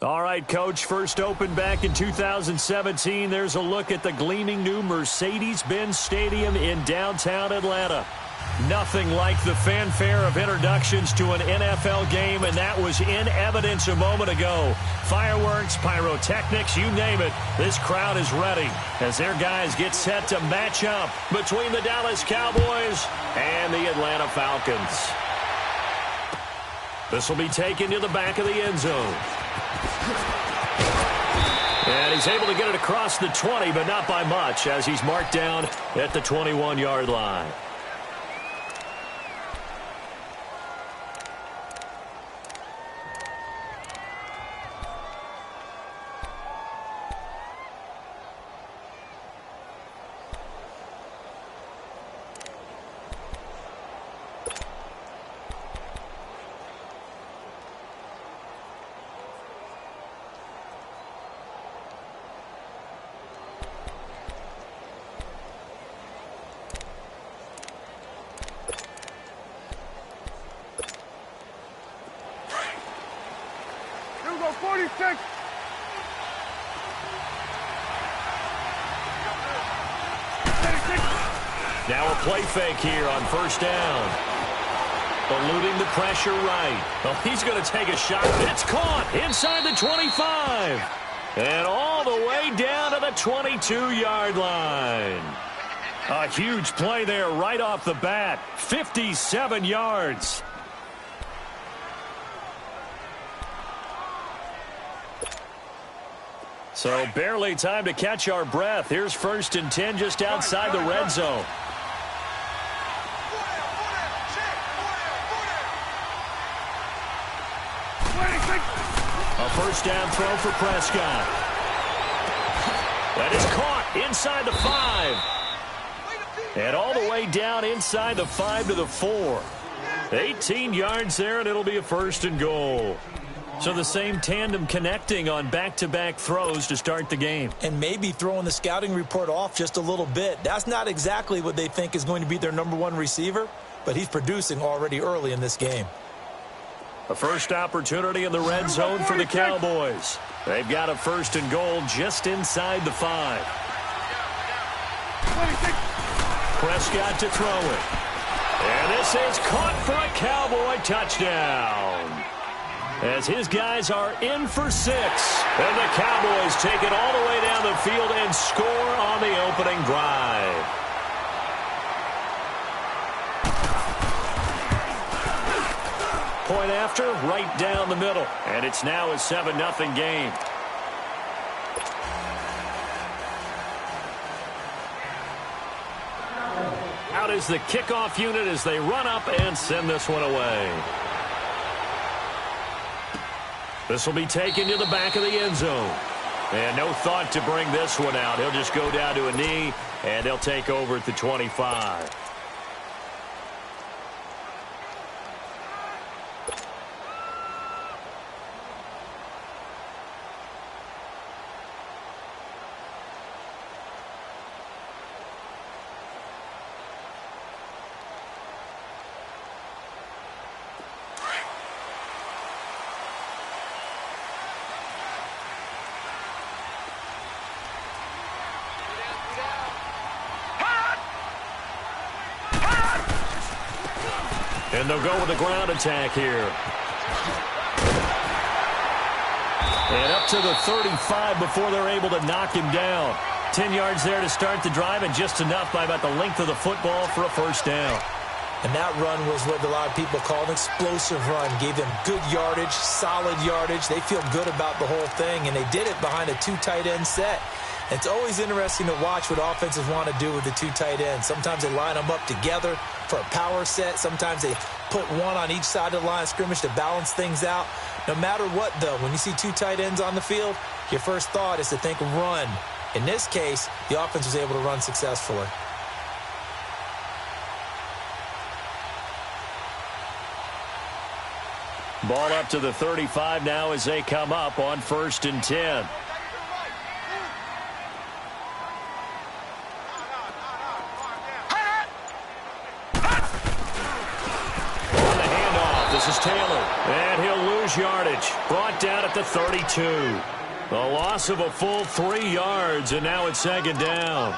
All right, Coach, first opened back in 2017. There's a look at the gleaming new Mercedes-Benz Stadium in downtown Atlanta. Nothing like the fanfare of introductions to an NFL game, and that was in evidence a moment ago. Fireworks, pyrotechnics, you name it. This crowd is ready as their guys get set to match up between the Dallas Cowboys and the Atlanta Falcons. This will be taken to the back of the end zone. And he's able to get it across the 20, but not by much, as he's marked down at the 21-yard line. Now a play fake here on first down. Eluding the pressure right. Well, he's going to take a shot. It's caught inside the 25. And all the way down to the 22-yard line. A huge play there right off the bat. 57 yards. So barely time to catch our breath. Here's 1st and 10 just outside the red zone. A first down throw for Prescott. That is caught inside the 5. And all the way down inside the 5 to the 4. 18 yards there, and it'll be a 1st and goal. So the same tandem connecting on back-to-back throws to start the game. And maybe throwing the scouting report off just a little bit. That's not exactly what they think is going to be their #1 receiver, but he's producing already early in this game. A first opportunity in the red zone for the Cowboys. They've got a 1st and goal just inside the 5. Prescott to throw it. And this is caught for a Cowboy touchdown. As his guys are in for 6. And the Cowboys take it all the way down the field and score on the opening drive. Point after, right down the middle. And it's now a 7-0 game. Out is the kickoff unit as they run up and send this one away. This will be taken to the back of the end zone. And no thought to bring this one out. He'll just go down to a knee, and they'll take over at the 25. And they'll go with a ground attack here. And up to the 35 before they're able to knock him down. 10 yards there to start the drive, and just enough by about the length of the football for a 1st down. And that run was what a lot of people call an explosive run. Gave them good yardage, solid yardage. They feel good about the whole thing, and they did it behind a 2 tight end set. It's always interesting to watch what offenses want to do with the 2 tight ends. Sometimes they line them up together for a power set. Sometimes they put one on each side of the line of scrimmage to balance things out. No matter what, though, when you see 2 tight ends on the field, your first thought is to think run. In this case, the offense was able to run successfully. Ball up to the 35 now as they come up on 1st and 10. This is Taylor, and he'll lose yardage. Brought down at the 32. A loss of a full 3 yards, and now it's second down.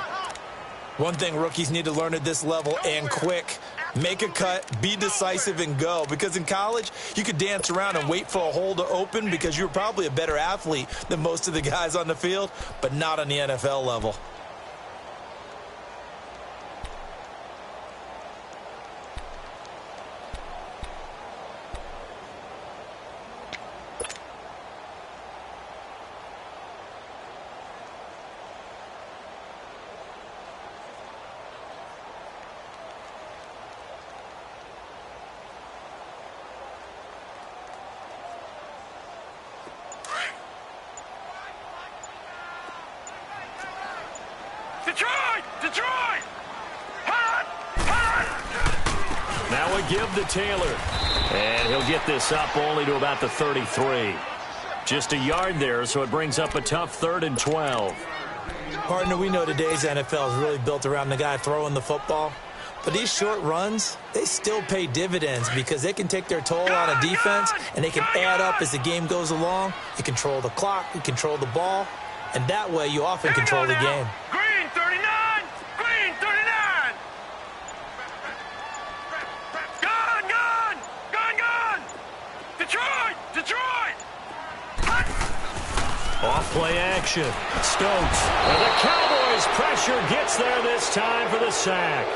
One thing rookies need to learn at this level, and quick: make a cut, be decisive, and go. Because in college, you could dance around and wait for a hole to open because you're probably a better athlete than most of the guys on the field, but not on the NFL level. Detroit! Now a give to Taylor. And he'll get this up only to about the 33. Just a yard there, so it brings up a tough 3rd and 12. Partner, we know today's NFL is really built around the guy throwing the football. But these short runs, they still pay dividends because they can take their toll on a defense, and they can add up as the game goes along. You control the clock, you control the ball, and that way you often control the game. Green 39! Green 39! Gun! Gun! Gun! Gun! Detroit! Detroit! Off play action. Stokes. And the Cowboys pressure gets there this time for the sack.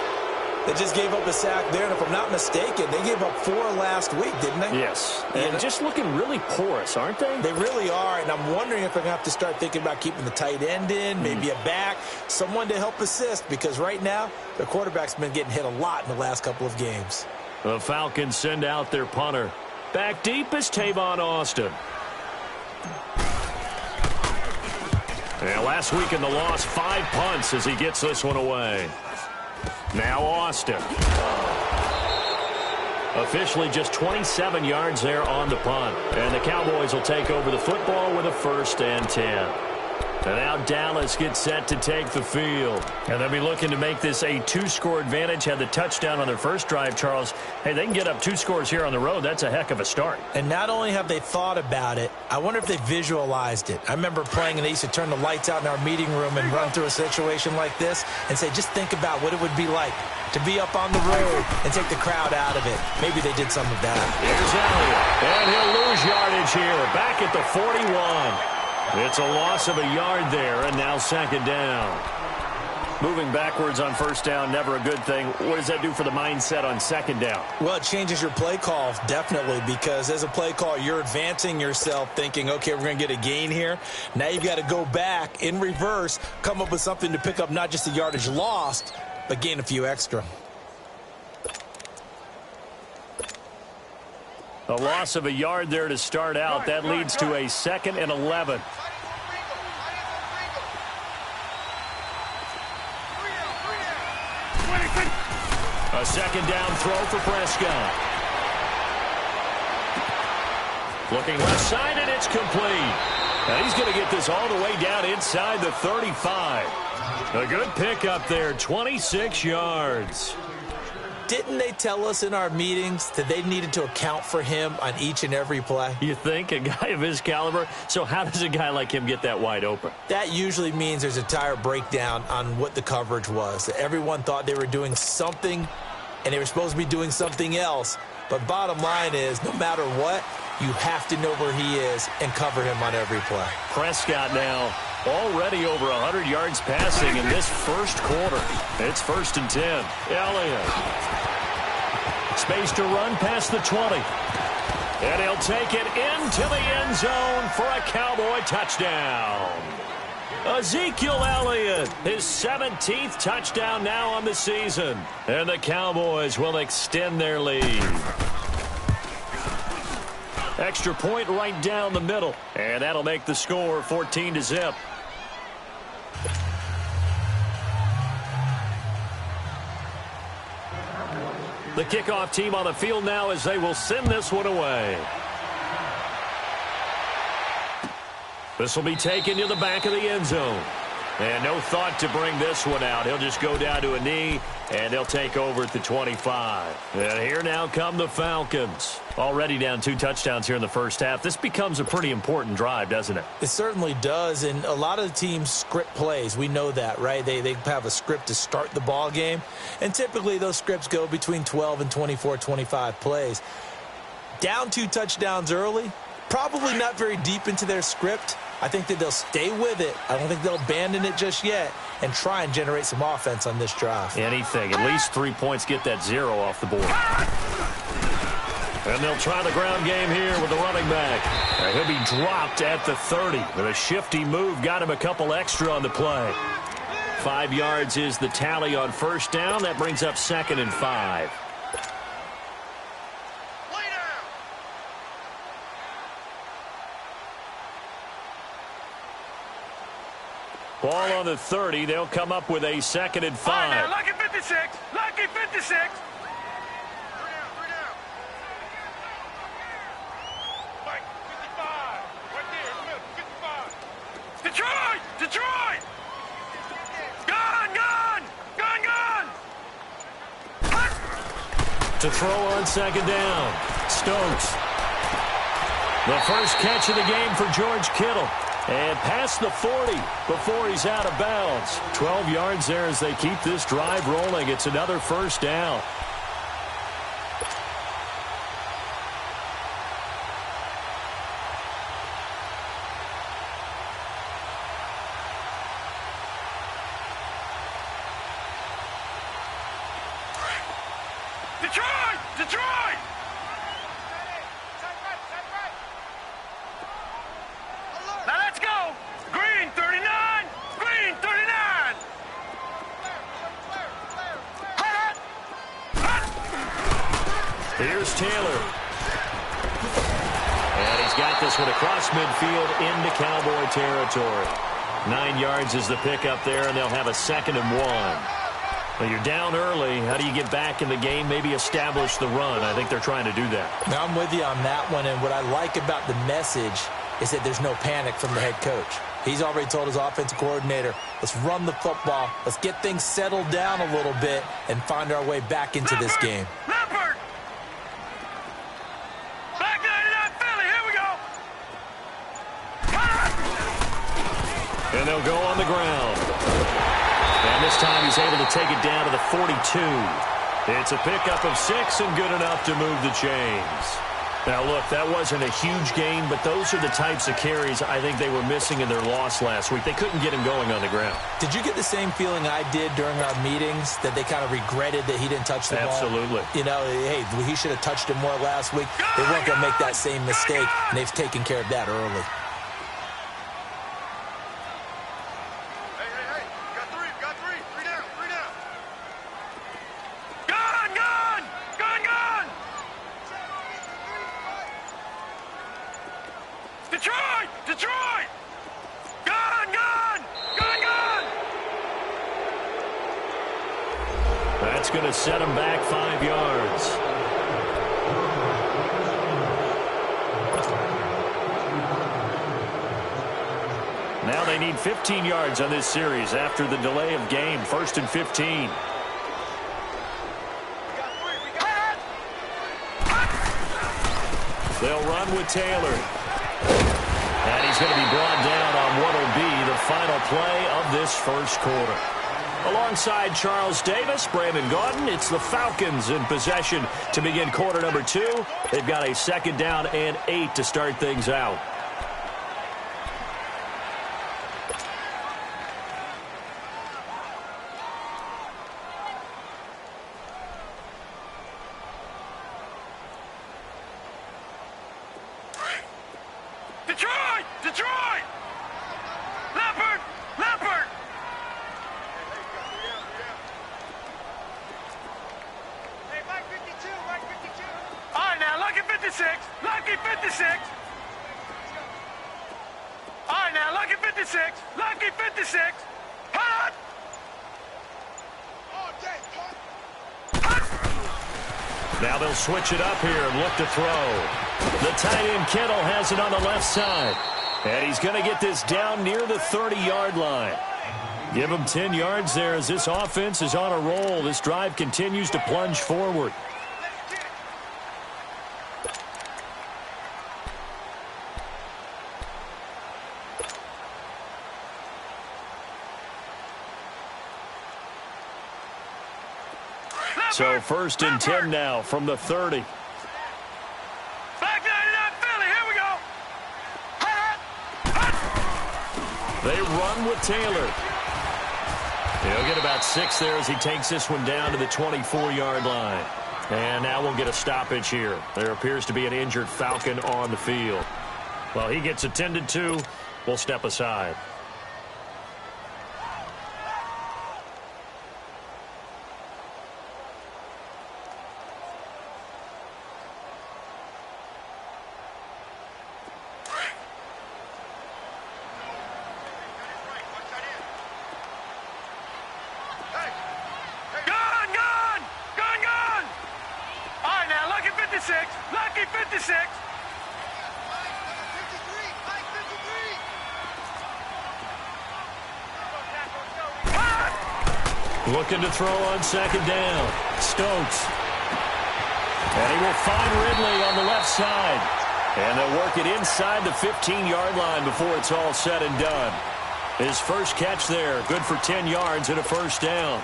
They just gave up a sack there, and if I'm not mistaken, they gave up 4 last week, didn't they? Yes. And just looking really porous, aren't they? They really are, and I'm wondering if they're going to have to start thinking about keeping the tight end in, maybe a back, someone to help assist, because right now, their quarterback's been getting hit a lot in the last couple of games. The Falcons send out their punter. Back deep is Tavon Austin. And last week in the loss, 5 punts as he gets this one away. Now Austin. Officially just 27 yards there on the punt. And the Cowboys will take over the football with a 1st and 10. And now Dallas gets set to take the field. And they'll be looking to make this a 2-score advantage. Had the touchdown on their first drive, Charles. Hey, they can get up 2 scores here on the road. That's a heck of a start. And not only have they thought about it, I wonder if they visualized it. I remember playing, and they used to turn the lights out in our meeting room and run through a situation like this and say, just think about what it would be like to be up on the road and take the crowd out of it. Maybe they did some of that. Here's Elliott. And he'll lose yardage here. Back at the 41. It's a loss of a yard there, and now second down. Moving backwards on first down, never a good thing. What does that do for the mindset on second down? Well, it changes your play call, definitely, because as a play call, you're advancing yourself thinking, okay, we're going to get a gain here. Now you've got to go back in reverse, come up with something to pick up not just the yardage lost, but gain a few extra. A loss of a yard there to start out. That leads to a 2nd and 11. A second down throw for Prescott. Looking left side, and it's complete. And he's going to get this all the way down inside the 35. A good pickup there, 26 yards. Didn't they tell us in our meetings that they needed to account for him on each and every play? You think? A guy of his caliber? So how does a guy like him get that wide open? That usually means there's a tire breakdown on what the coverage was. Everyone thought they were doing something, and they were supposed to be doing something else. But bottom line is, no matter what, you have to know where he is and cover him on every play. Prescott now already over 100 yards passing in this first quarter. It's 1st and 10. Elliott. Space to run past the 20. And he'll take it into the end zone for a Cowboy touchdown. Ezekiel Elliott, his 17th touchdown now on the season. And the Cowboys will extend their lead. Extra point right down the middle. And that'll make the score 14-0. The kickoff team on the field now as they will send this one away. This will be taken to the back of the end zone. And no thought to bring this one out. He'll just go down to a knee, and they'll take over at the 25. And here now come the Falcons. Already down 2 touchdowns here in the first half. This becomes a pretty important drive, doesn't it? It certainly does, and a lot of the teams script plays. We know that, right? They have a script to start the ball game, and typically those scripts go between 12 and 24, 25 plays. Down 2 touchdowns early, probably not very deep into their script. I think that they'll stay with it. I don't think they'll abandon it just yet and try and generate some offense on this drive. Anything. At least 3 points, get that 0 off the board. And they'll try the ground game here with the running back. He'll be dropped at the 30. With a shifty move, got him a couple extra on the play. 5 yards is the tally on first down. That brings up 2nd and 5. Ball on the 30. They'll come up with a 2nd and 5. All right, now, lucky 56. Lucky 56. 3 down. Mike, 55. Right there, 55. Detroit! Detroit! Gun! To throw on 2nd down. Stokes. The first catch of the game for George Kittle. And past the 40 before he's out of bounds. 12 yards there as they keep this drive rolling. It's another first down. Detroit! Detroit! Now let's go! Green 39! Green 39! Here's Taylor. And he's got this one across midfield into Cowboy territory. 9 yards is the pickup there, and they'll have a 2nd and 1. Well, you're down early. How do you get back in the game, maybe establish the run? I think they're trying to do that. Now, I'm with you on that one, and what I like about the message is that there's no panic from the head coach. He's already told his offensive coordinator, let's run the football, let's get things settled down a little bit and find our way back into this game. Leopard! Back 99 Philly, here we go! And they'll go on the ground. And this time he's able to take it down to the 42. It's a pickup of 6 and good enough to move the chains. Now, look, that wasn't a huge gain, but those are the types of carries I think they were missing in their loss last week. They couldn't get him going on the ground. Did you get the same feeling I did during our meetings, that they kind of regretted that he didn't touch the ball? Absolutely. You know, hey, he should have touched it more last week. They weren't going to make that same mistake, and they've taken care of that early. Detroit! Detroit! Gun! Gun! Gun! Gun! That's going to set him back 5 yards. Now they need 15 yards on this series after the delay of game. 1st and 15. They'll run with Taylor. And he's going to be brought down on what will be the final play of this first quarter. Alongside Charles Davis, Brandon Gaudin, it's the Falcons in possession to begin quarter number 2. They've got a 2nd down and 8 to start things out. Detroit! Detroit! Leopard! Leopard! Hey, Mike 52, Mike 52. All right, now, lucky 56. Lucky 56. All right, now, lucky 56. Lucky 56. Hot! Now they'll switch it up here and look to throw. The tight end Kittle has it on the left side. And he's going to get this down near the 30-yard line. Give them 10 yards there as this offense is on a roll. This drive continues to plunge forward. So 1st and 10 now from the 30. Back 99 Philly, here we go. They run with Taylor. He'll get about 6 there as he takes this one down to the 24-yard line. And now we'll get a stoppage here. There appears to be an injured Falcon on the field. Well, he gets attended to. We'll step aside. Lucky 56. Looking to throw on 2nd down. Stokes. And he will find Ridley on the left side. And they'll work it inside the 15-yard line before it's all said and done. His first catch there, good for 10 yards and a 1st down.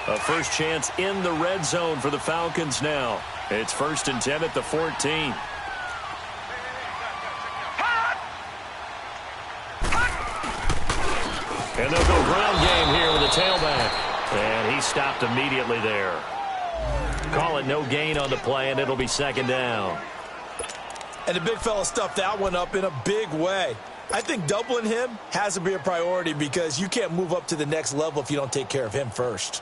A first chance in the red zone for the Falcons now. It's 1st and 10 at the 14. And they'll go ground game here with a tailback. And he stopped immediately there. Call it no gain on the play, and it'll be 2nd down. And the big fella stuffed that one up in a big way. I think doubling him has to be a priority because you can't move up to the next level if you don't take care of him first.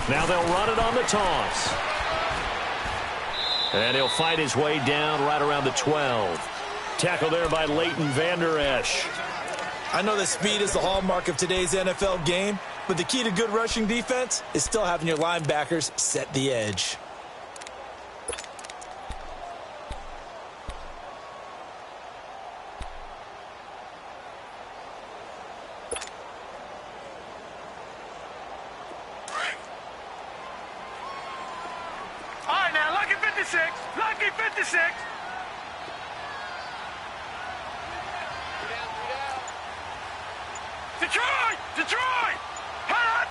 Now they'll run it on the toss. And he'll fight his way down right around the 12. Tackle there by Leighton Vander Esch. I know that speed is the hallmark of today's NFL game, but the key to good rushing defense is still having your linebackers set the edge. Lucky 56. Detroit! Detroit! Hot!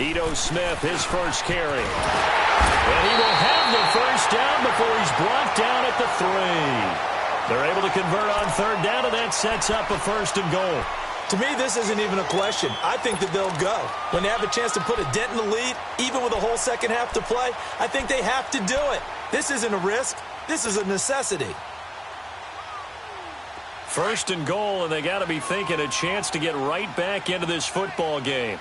Ito Smith, his first carry. And he will have the 1st down before he's brought down at the 3. They're able to convert on 3rd down, and that sets up a 1st and goal. To me, this isn't even a question. I think that they'll go. When they have a chance to put a dent in the lead, even with a whole second half to play, I think they have to do it. This isn't a risk. This is a necessity. 1st and goal, and they got to be thinking a chance to get right back into this football game.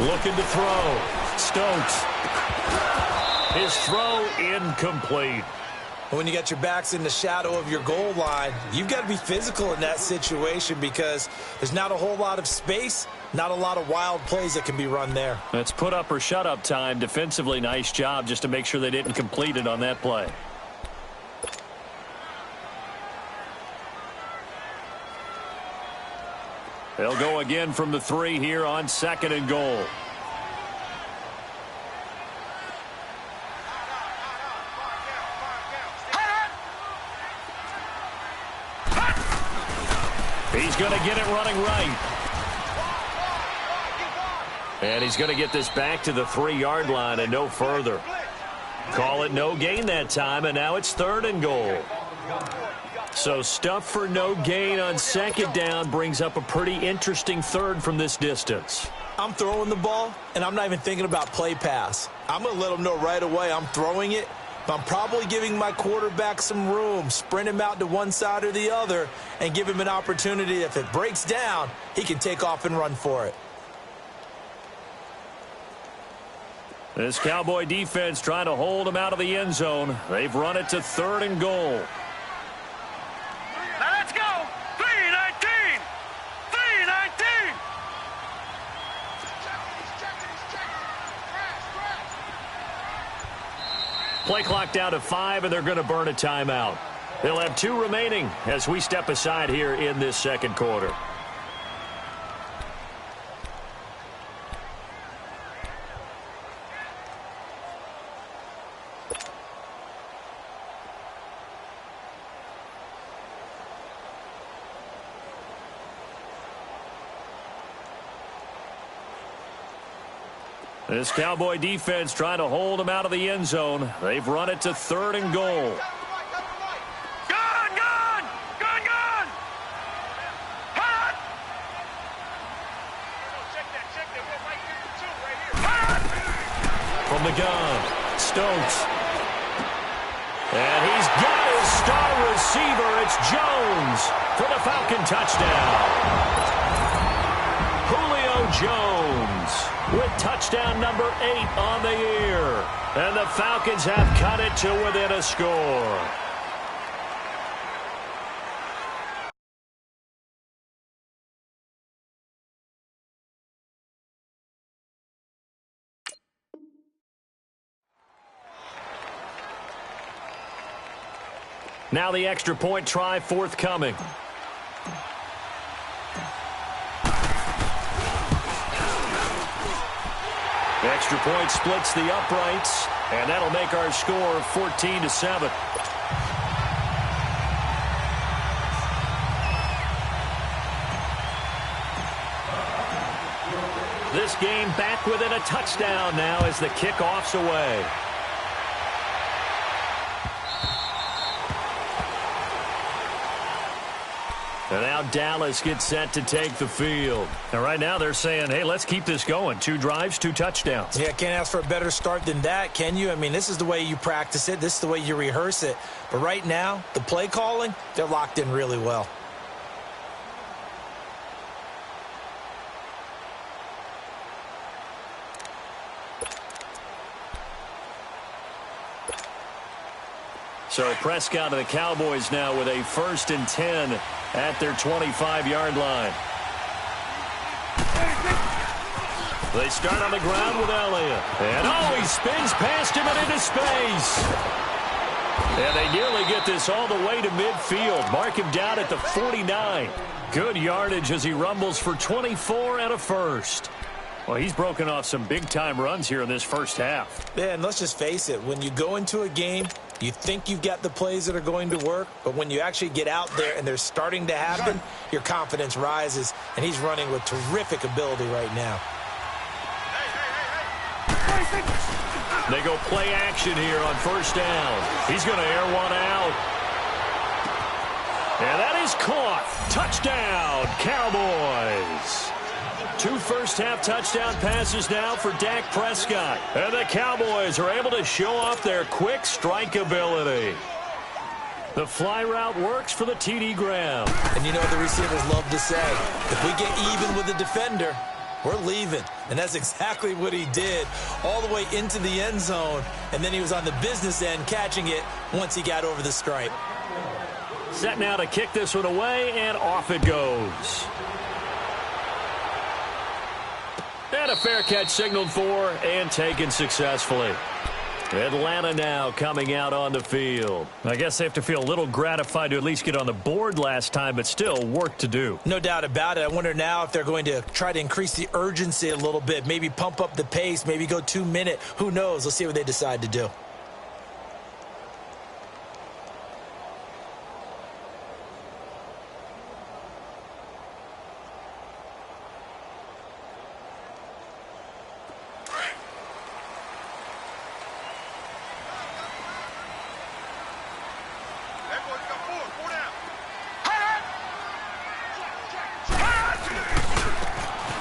Looking to throw. Stokes. His throw incomplete. When you got your backs in the shadow of your goal line, you've got to be physical in that situation because there's not a whole lot of space, not a lot of wild plays that can be run there. That's put up or shut up time. Defensively, nice job just to make sure they didn't complete it on that play. They'll go again from the 3 here on 2nd and goal. He's going to get it running right. And he's going to get this back to the 3-yard line and no further. Call it no gain that time, and now it's 3rd and goal. So stuff for no gain on 2nd down brings up a pretty interesting 3rd from this distance. I'm throwing the ball, and I'm not even thinking about play pass. I'm going to let them know right away I'm throwing it, but I'm probably giving my quarterback some room, sprint him out to one side or the other, and give him an opportunity. If it breaks down, he can take off and run for it. This Cowboy defense trying to hold him out of the end zone. They've run it to 3rd and goal. Now let's go. 3-19. 3-19. Play clock down to 5, and they're going to burn a timeout. They'll have 2 remaining as we step aside here in this second quarter. This Cowboy defense trying to hold him out of the end zone. They've run it to 3rd and goal. Gun, gun! Gun, gun! Hot! Check that. We're right 52 right here. Hot! From the gun, Stokes. And he's got his star receiver. It's Jones for the Falcon touchdown. Julio Jones with touchdown number 8 on the year. And the Falcons have cut it to within a score. Now the extra point try forthcoming. The extra point splits the uprights, and that'll make our score 14-7. This game back within a touchdown now as the kickoff's away. And now Dallas gets set to take the field. And right now they're saying, hey, let's keep this going. 2 drives, 2 touchdowns. Yeah, can't ask for a better start than that, can you? I mean, this is the way you practice it. This is the way you rehearse it. But right now, the play calling, they're locked in really well. So Prescott and the Cowboys now with a 1st and 10 at their 25-yard line. They start on the ground with Elliott. And he spins past him and into space. And they nearly get this all the way to midfield. Mark him down at the 49. Good yardage as he rumbles for 24 and a first. Well, he's broken off some big-time runs here in this first half. Yeah, and let's just face it. When you go into a game, you think you've got the plays that are going to work, but when you actually get out there and they're starting to happen, your confidence rises, and he's running with terrific ability right now. They go play action here on 1st down. He's going to air one out. And that is caught. Touchdown, Cowboys. 2 first-half touchdown passes now for Dak Prescott. And the Cowboys are able to show off their quick strike ability. The fly route works for the TD Graham. And you know what the receivers love to say? If we get even with the defender, we're leaving. And that's exactly what he did all the way into the end zone. And then he was on the business end catching it once he got over the stripe. Set now to kick this one away, and off it goes. And a fair catch signaled for and taken successfully. Atlanta now coming out on the field. I guess they have to feel a little gratified to at least get on the board last time, but still work to do. No doubt about it. I wonder now if they're going to try to increase the urgency a little bit, maybe pump up the pace, maybe go 2-minute. Who knows? Let's see what they decide to do.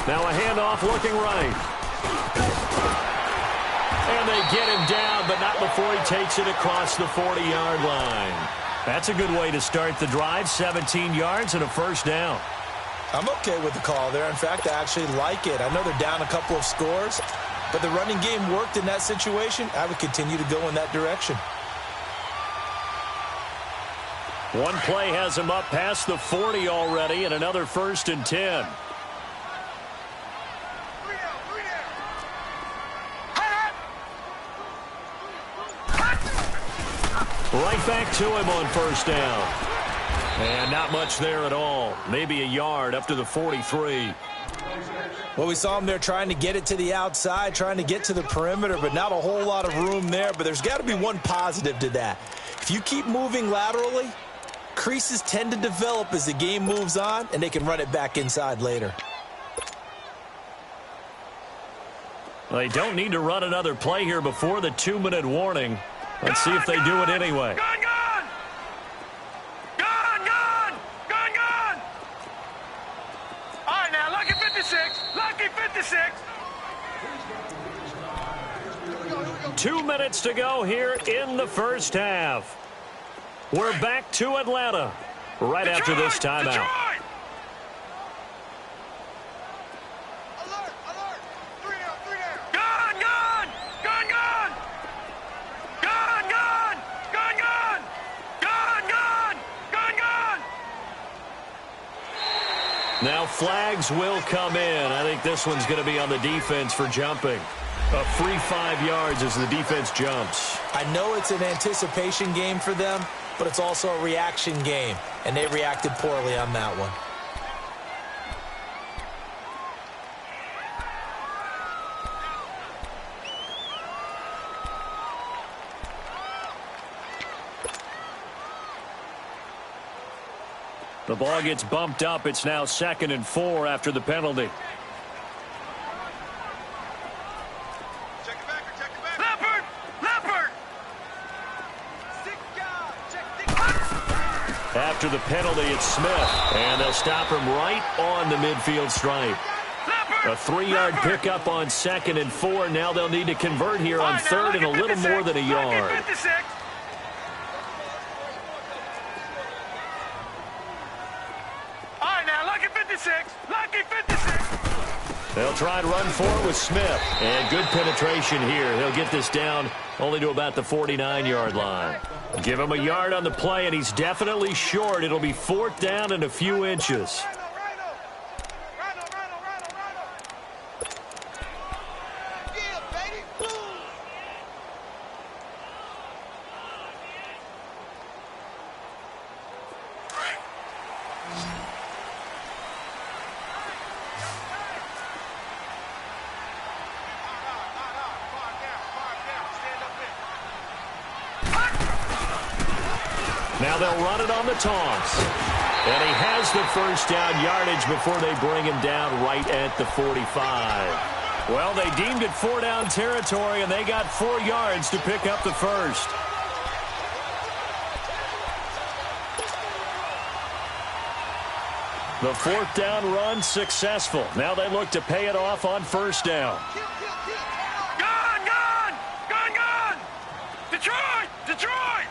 Now a handoff looking right. And they get him down, but not before he takes it across the 40-yard line. That's a good way to start the drive, 17 yards and a first down. I'm okay with the call there. In fact, I actually like it. I know they're down a couple of scores, but the running game worked in that situation. I would continue to go in that direction. One play has him up past the 40 already, and another 1st and 10. Right back to him on 1st down. And not much there at all. Maybe a yard up to the 43. Well, we saw him there trying to get it to the outside, trying to get to the perimeter, but not a whole lot of room there. But there's got to be one positive to that. If you keep moving laterally, creases tend to develop as the game moves on, and they can run it back inside later. They don't need to run another play here before the 2-minute warning. Let's see if they do it anyway. Gun, gun! Gun, gun! Gun, gun! All right, now, lucky 56. Lucky 56. 2 minutes to go here in the first half. We're back to Atlanta right after this timeout. Detroit! Alert, alert! 3 down, 3 down. Gun, gun! Gun, gun! Gun, gun! Gun, gun! Gun, gun! Gun, gun! Now flags will come in. I think this one's going to be on the defense for jumping. A free 5 yards as the defense jumps. I know it's an anticipation game for them, but it's also a reaction game, and they reacted poorly on that one. The ball gets bumped up. It's now 2nd and 4 after the penalty. Check it back, check it back. Leopard! Leopard! 6 yards. Check it back. After the penalty, it's Smith. And they'll stop him right on the midfield stripe. Leopard! A 3-yard pickup on 2nd and 4. Now they'll need to convert here on 3rd and a little more than a yard. 56. All right, now, lucky 56. Lucky 56. They'll try and run for it with Smith. And good penetration here. He'll get this down only to about the 49-yard line. Give him a yard on the play, and he's definitely short. It'll be 4th down and a few inches. Now they'll run it on the toss. And he has the 1st down yardage before they bring him down right at the 45. Well, they deemed it 4-down territory, and they got 4 yards to pick up the 1st. The 4th down run successful. Now they look to pay it off on 1st down. Gun, gun! Gun, gun! Detroit! Detroit!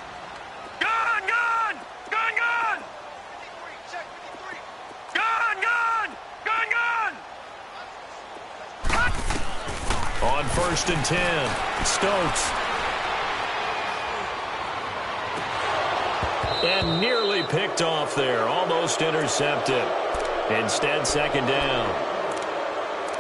Gun, gun! Gun, gun! 53, check 53. Gun, gun! Gun, gun! On 1st and 10, Stokes. And nearly picked off there. Almost intercepted. Instead, 2nd down.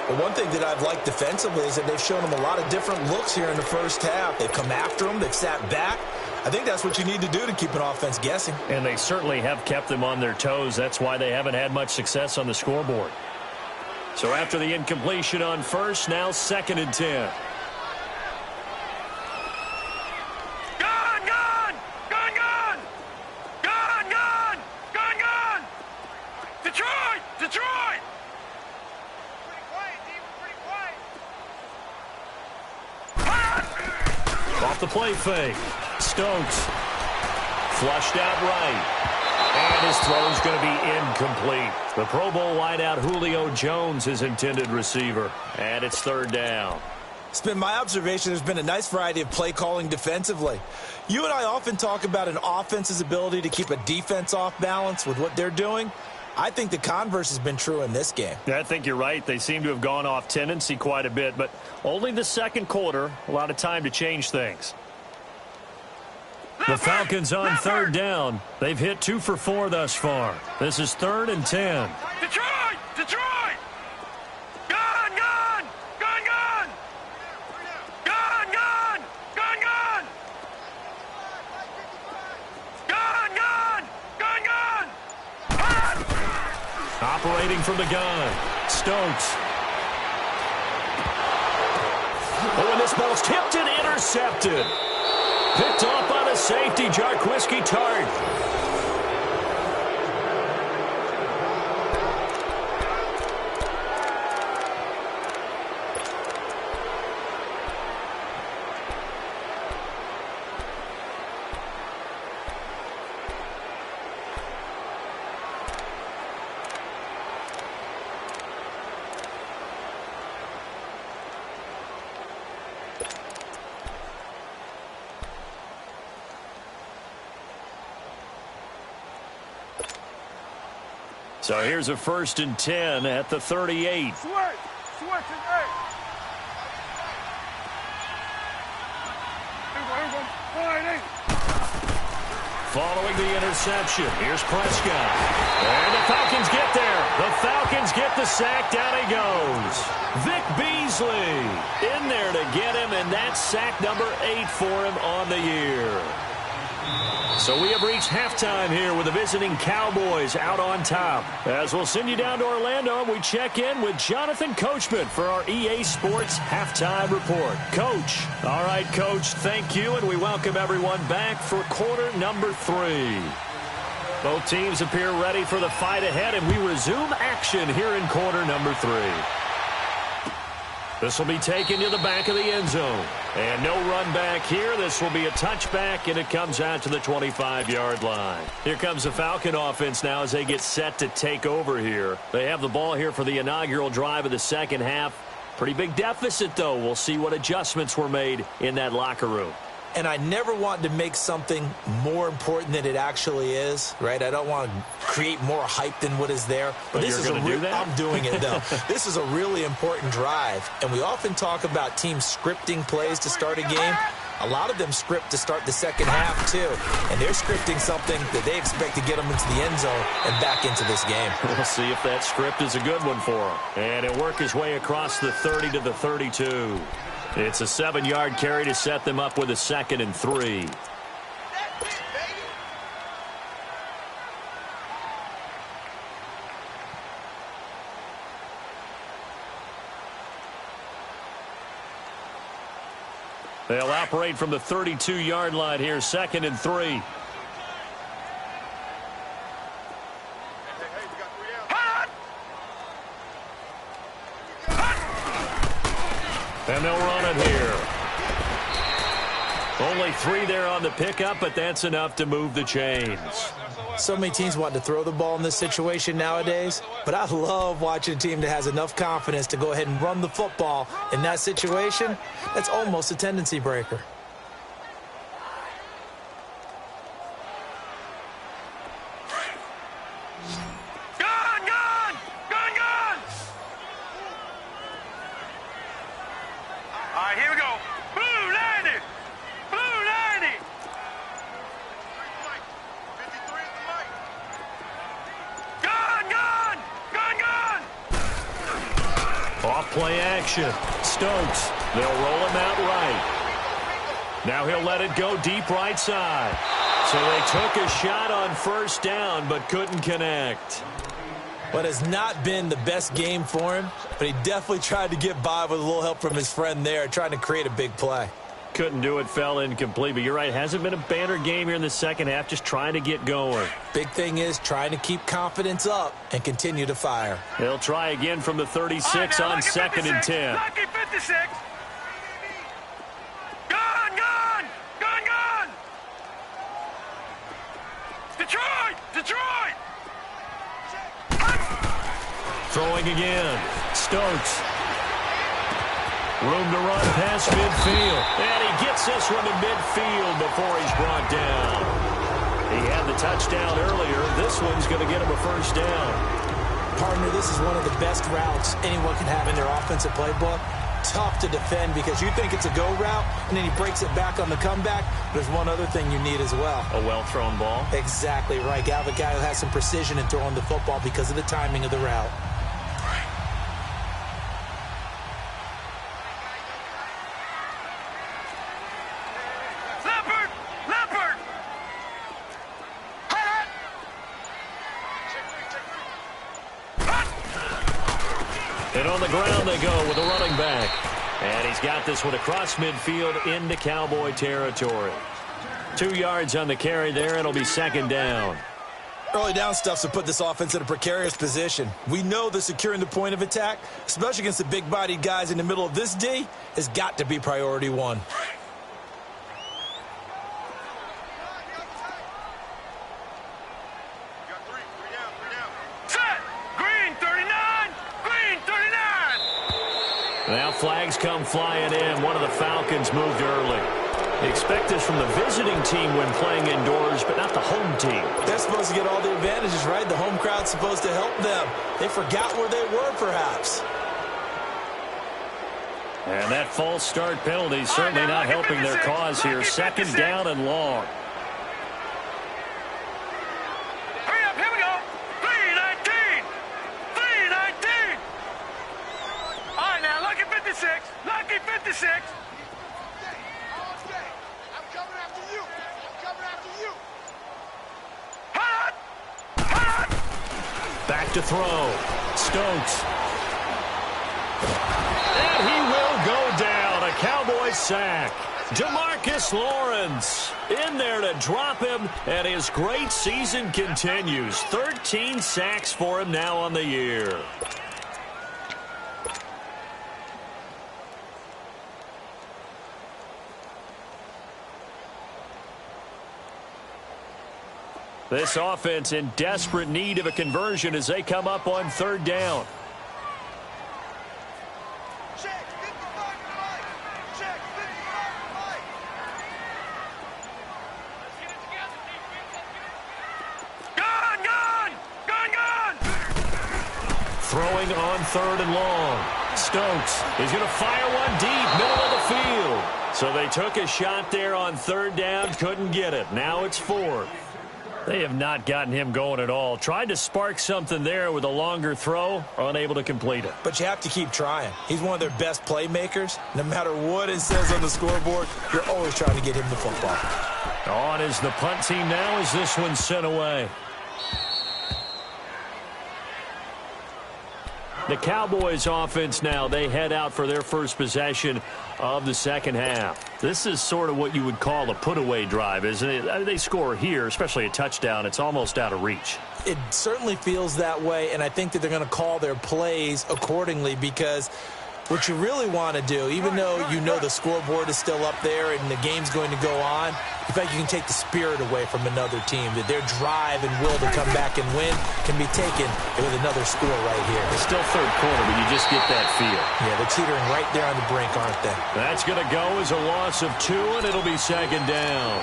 Well, one thing that I've liked defensively is that they've shown them a lot of different looks here in the first half. They've come after them. They've sat back. I think that's what you need to do to keep an offense guessing. And they certainly have kept them on their toes. That's why they haven't had much success on the scoreboard. So after the incompletion on 1st, now 2nd and 10. Gun, gun! Gun, gun! Gun, gun! Gun, gun! Detroit! Detroit! Pretty quiet, D. Pretty quiet. Off the play fake. Stokes. Flushed out right. And his throw's going to be incomplete. The Pro Bowl wideout Julio Jones is intended receiver. And it's third down. It's been my observation there's been a nice variety of play calling defensively. You and I often talk about an offense's ability to keep a defense off balance with what they're doing. I think the converse has been true in this game. I think you're right. They seem to have gone off tendency quite a bit, but only the second quarter, a lot of time to change things. The Falcons on third down. They've hit 2 for 4 thus far. This is 3rd and 10. Detroit! Detroit! Gun! Gun! Gun! Gun! Gun! Gun! Gun! Gun! Gun! Gun! Gun! Gun! Operating from the gun, Stokes. Oh, and this ball's tipped and intercepted. Picked off by the safety, Jarquiski Tart. So here's a 1st and 10 at the 38. Switch! Switch and eight! Following the interception, here's Prescott. And the Falcons get there. The Falcons get the sack. Down he goes. Vic Beasley in there to get him, and that's sack number 8 for him on the year. So we have reached halftime here with the visiting Cowboys out on top. As we'll send you down to Orlando, we check in with Jonathan Coachman for our EA Sports Halftime Report. Coach. All right, Coach, thank you, and we welcome everyone back for quarter number 3. Both teams appear ready for the fight ahead, and we resume action here in quarter number 3. This will be taken to the back of the end zone. And no run back here. This will be a touchback, and it comes out to the 25-yard line. Here comes the Falcon offense now as they get set to take over here. They have the ball here for the inaugural drive of the second half. Pretty big deficit, though. We'll see what adjustments were made in that locker room. And I never want to make something more important than it actually is, right? I don't want to create more hype than what is there. But this is I'm doing it, though. This is a really important drive. And we often talk about teams scripting plays to start a game. A lot of them script to start the second half, too. And they're scripting something that they expect to get them into the end zone and back into this game. We'll see if that script is a good one for them. And he'll work his way across the 30 to the 32. It's a 7-yard carry to set them up with a 2nd and 3. They'll operate from the 32-yard line here, 2nd and 3. And they'll run it here. Only 3 there on the pickup, but that's enough to move the chains. So many teams want to throw the ball in this situation nowadays, but I love watching a team that has enough confidence to go ahead and run the football in that situation. That's almost a tendency breaker. Play action. Stokes. They'll roll him out right. Now he'll let it go deep right side. So they took a shot on 1st down but couldn't connect. But it's not been the best game for him, but he definitely tried to get by with a little help from his friend there, trying to create a big play. Couldn't do it, fell incomplete. But you're right, hasn't been a banner game here in the second half, just trying to get going. Big thing is trying to keep confidence up and continue to fire. They'll try again from the 36 on 2nd and 10. Lucky 56. Gun, gun, gun, gun. Detroit, Detroit! Throwing again. Stokes. Room to run past midfield. And he gets this one to midfield before he's brought down. He had the touchdown earlier. This one's going to get him a first down. Partner, this is one of the best routes anyone can have in their offensive playbook. Tough to defend because you think it's a go route, and then he breaks it back on the comeback. There's one other thing you need as well. A well-thrown ball. Exactly right. You have a guy who has some precision in throwing the football because of the timing of the route. And on the ground they go with a running back. And he's got this one across midfield into Cowboy territory. 2 yards on the carry there. It'll be second down. Early down stuffs to put this offense in a precarious position. We know that securing the point of attack, especially against the big-bodied guys in the middle of this D, has got to be priority one. Now flags come flying in. One of the Falcons moved early. Expect this from the visiting team when playing indoors, but not the home team. They're supposed to get all the advantages, right? The home crowd's supposed to help them. They forgot where they were, perhaps. And that false start penalty is certainly not helping their cause here. Second down and long. Hurry up, here we go. 3-19. 3-19. All right, now, lucky 56. Lucky 56. I'm coming after you. I'm coming after you. Hot! Hot! Back to throw. Stokes. And he will go down. A Cowboy sack. DeMarcus Lawrence in there to drop him, and his great season continues. 13 sacks for him now on the year. This offense in desperate need of a conversion as they come up on third down. Check, 55 right. Check, 55 right. Gun, gun! Gun, gun! Throwing on third and long. Stokes is going to fire one deep, middle of the field. So they took a shot there on third down, couldn't get it. Now it's fourth. They have not gotten him going at all. Tried to spark something there with a longer throw, unable to complete it. But you have to keep trying. He's one of their best playmakers. No matter what it says on the scoreboard, you're always trying to get him the football. On is the punt team now as this one's sent away. The Cowboys offense now, they head out for their first possession of the second half. This is sort of what you would call a put-away drive, isn't it? I mean, they score here, especially a touchdown. It's almost out of reach. It certainly feels that way, and I think that they're going to call their plays accordingly because what you really want to do, even though you know the scoreboard is still up there and the game's going to go on, in fact, you can take the spirit away from another team, that their drive and will to come back and win can be taken with another score right here. It's still third quarter, but you just get that feel. Yeah, they're teetering right there on the brink, aren't they? That's going to go as a loss of 2, and it'll be second down.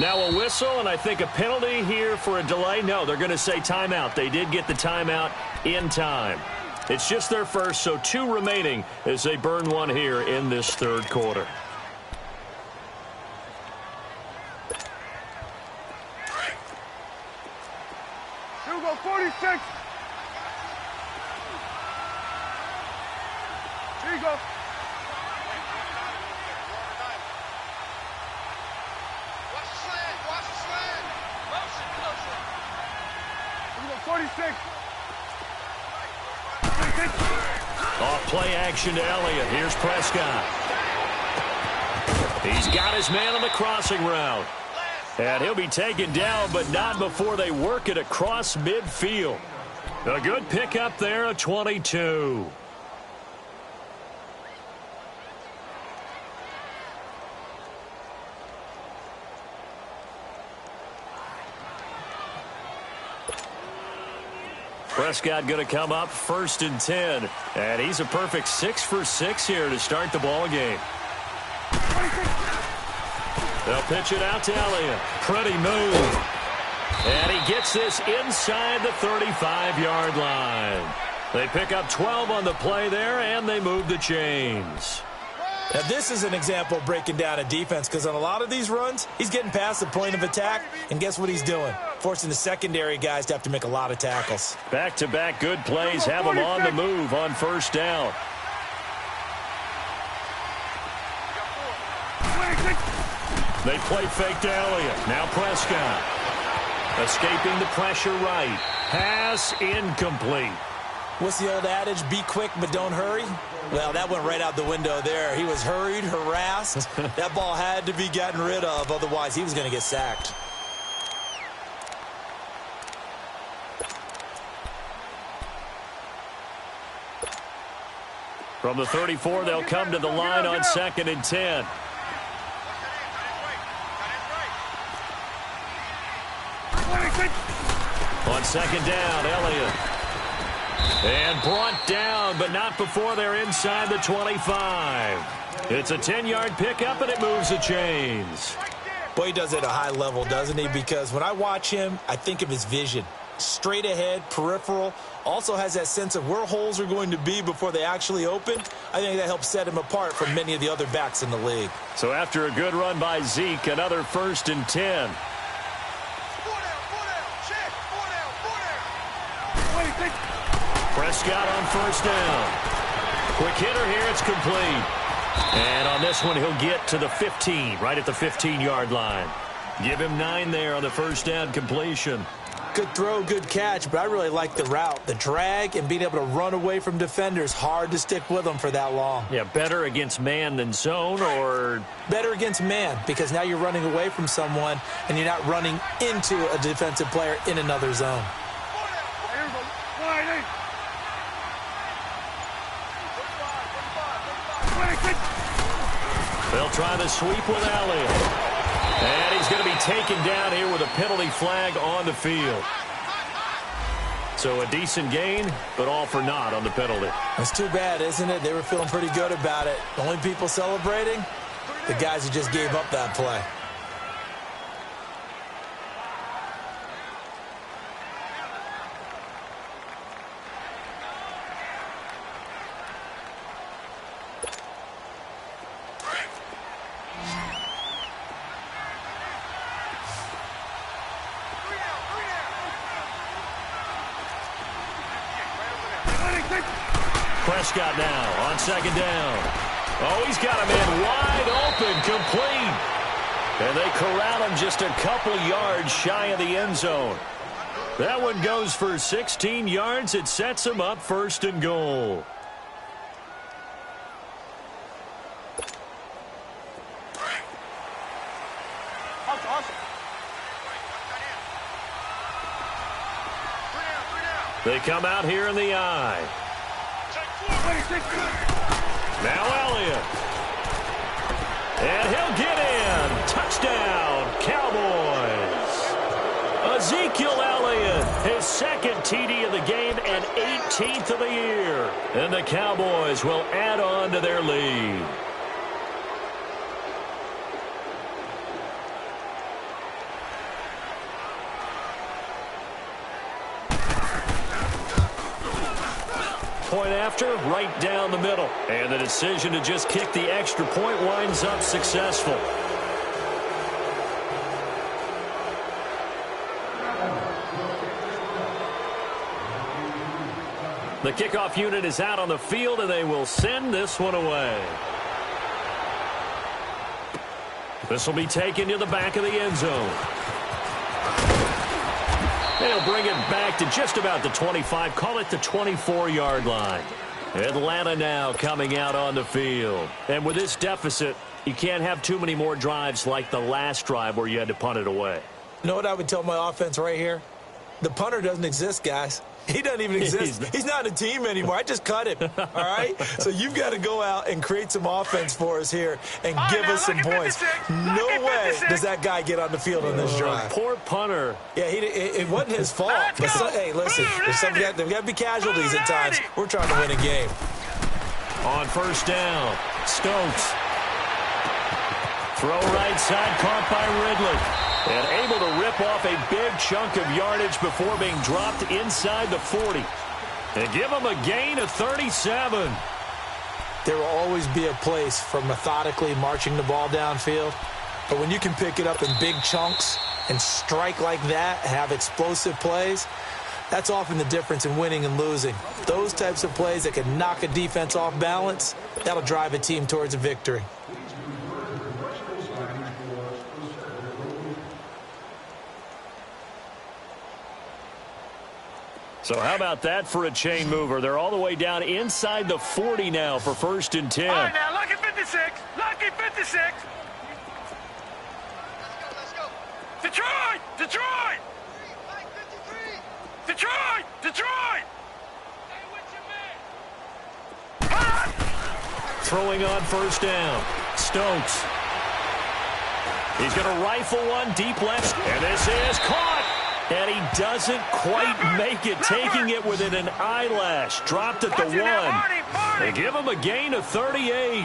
Now a whistle, and I think a penalty here for a delay. No, they're going to say timeout. They did get the timeout in time. It's just their first, so 2 remaining as they burn one here in this third quarter. Here we go, 46. Here you go. 46. Off play action to Elliott. Here's Prescott. He's got his man on the crossing route. And he'll be taken down, but not before they work it across midfield. A good pickup there, a 22. Prescott going to come up 1st and 10. And he's a perfect 6 for 6 here to start the ball game. They'll pitch it out to Elliott. Pretty move. And he gets this inside the 35-yard line. They pick up 12 on the play there, and they move the chains. Now, this is an example of breaking down a defense, because on a lot of these runs, he's getting past the point of attack, and guess what he's doing? Forcing the secondary guys to have to make a lot of tackles. Back-to-back good plays have them on the move on 1st down. They play fake to Elliott. Now Prescott. Escaping the pressure right. Pass incomplete. What's the old adage? Be quick, but don't hurry? Well, that went right out the window there. He was hurried, harassed. That ball had to be gotten rid of, otherwise he was going to get sacked. From the 34, they'll come to the line on 2nd and 10. On 2nd down, Elliott. And brought down, but not before they're inside the 25. It's a 10-yard pickup, and it moves the chains. Boy, he does it at a high level, doesn't he? Because when I watch him, I think of his vision. Straight ahead, peripheral. Also has that sense of where holes are going to be before they actually open. I think that helps set him apart from many of the other backs in the league. So after a good run by Zeke, another 1st and 10. Prescott on 1st down. Quick hitter here, it's complete. And on this one, he'll get to the 15, right at the 15-yard line. Give him 9 there on the 1st down completion. Good throw, good catch, but I really like the route. The drag and being able to run away from defenders, hard to stick with them for that long. Yeah, better against man than zone, or? Better against man, because now you're running away from someone and you're not running into a defensive player in another zone. They'll try the sweep with Elliott. And he's going to be taken down here with a penalty flag on the field. So a decent gain, but all for naught on the penalty. It's too bad, isn't it? They were feeling pretty good about it. The only people celebrating, the guys who just gave up that play. Prescott now on 2nd down. Oh, he's got him in wide open, complete. And they corral him just a couple yards shy of the end zone. That one goes for 16 yards. It sets him up 1st and goal. They come out here in the eye. Now Elliott. And he'll get in. Touchdown, Cowboys. Ezekiel Elliott, his 2nd TD of the game and 18th of the year. And the Cowboys will add on to their lead. Point after, right down the middle. And the decision to just kick the extra point winds up successful. The kickoff unit is out on the field, and they will send this one away. This will be taken to the back of the end zone. They'll bring it back to just about the 25. Call it the 24-yard line. Atlanta now coming out on the field. And with this deficit, you can't have too many more drives like the last drive where you had to punt it away. You know what I would tell my offense right here? The punter doesn't exist, guys. He doesn't even exist. He's not a team anymore. I just cut him, all right? So you've got to go out and create some offense for us here and give us some points. No way does that guy get on the field on this drive. Poor punter. Yeah, it wasn't his fault. But hey, listen, there's got to be casualties at times. We're trying to win a game. On first down, Stokes. Throw right side, caught by Ridley. And able to rip off a big chunk of yardage before being dropped inside the 40. And give him a gain of 37. There will always be a place for methodically marching the ball downfield. But when you can pick it up in big chunks and strike like that, have explosive plays, that's often the difference in winning and losing. Those types of plays that can knock a defense off balance, that'll drive a team towards a victory. So how about that for a chain mover? They're all the way down inside the 40 now for 1st and 10. All right, now, lucky 56. Lucky 56. Let's go. Detroit! Detroit! Detroit! Detroit! Throwing on first down. Stokes. He's going to rifle one deep left. And this is caught. And he doesn't quite make it, taking it within an eyelash. Dropped at the 1. They give him a gain of 38.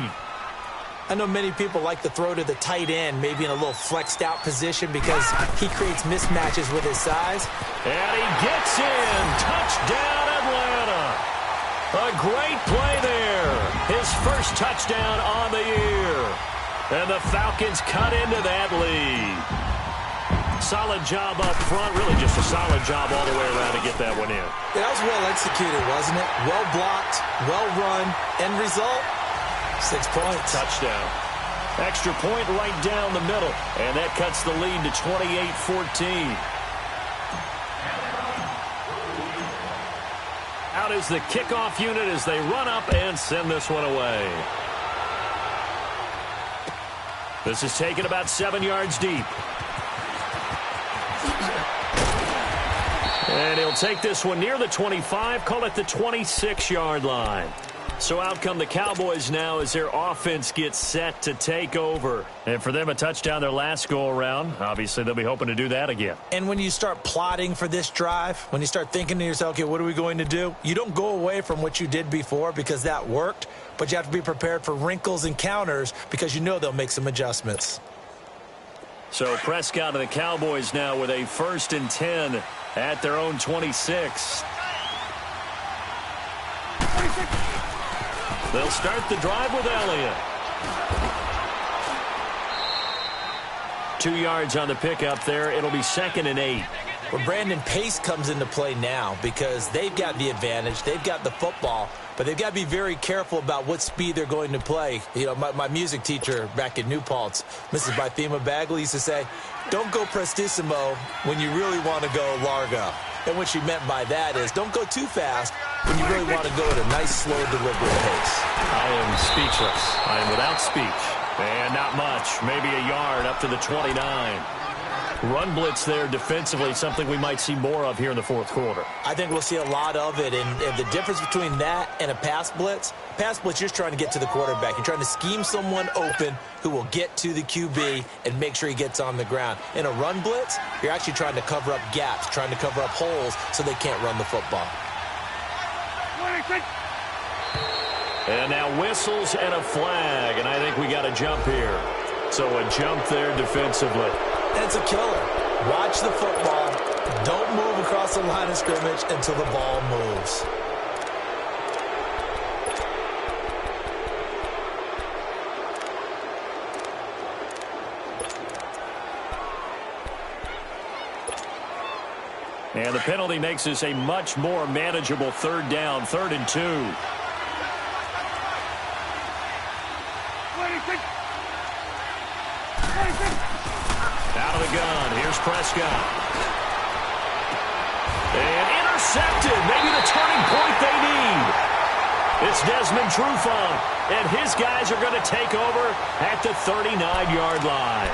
I know many people like to throw to the tight end, maybe in a little flexed out position because he creates mismatches with his size. And he gets in. Touchdown, Atlanta. A great play there. His first touchdown on the year. And the Falcons cut into that lead. Solid job up front. Really just a solid job all the way around to get that one in. Yeah, that was well executed, wasn't it? Well blocked, well run. End result, 6 points. Touchdown. Extra point right down the middle. And that cuts the lead to 28-14. Out is the kickoff unit as they run up and send this one away. This is taken about 7 yards deep. And he'll take this one near the 25, call it the 26-yard line. So out come the Cowboys now as their offense gets set to take over. And for them, a touchdown their last go-around. Obviously, they'll be hoping to do that again. And when you start plotting for this drive, when you start thinking to yourself, okay, what are we going to do? You don't go away from what you did before because that worked, but you have to be prepared for wrinkles and counters because you know they'll make some adjustments. So Prescott and the Cowboys now with a 1st and 10 at their own 26. They'll start the drive with Elliott. 2 yards on the pickup there. It'll be 2nd and 8. Well, Brandon, pace comes into play now because they've got the advantage. They've got the football, but they've got to be very careful about what speed they're going to play. You know, my music teacher back in New Paltz, Mrs. Bythema Bagley, used to say, don't go prestissimo when you really want to go largo. And what she meant by that is don't go too fast when you really want to go at a nice, slow, deliberate pace. I am speechless. I am without speech. And not much. Maybe a yard up to the 29. Run blitz there defensively, something we might see more of here in the 4th quarter. I think we'll see a lot of it. And the difference between that and a pass blitz, you're just trying to get to the quarterback. You're trying to scheme someone open who will get to the QB and make sure he gets on the ground. In a run blitz, you're actually trying to cover up gaps, trying to cover up holes so they can't run the football. And now whistles and a flag, and I think we got a jump here. So a jump there defensively. That's a killer. Watch the football. Don't move across the line of scrimmage until the ball moves. And the penalty makes this a much more manageable 3rd down, 3rd and 2. Out of the gun. Here's Prescott. It's Desmond Trufant, and his guys are going to take over at the 39-yard line.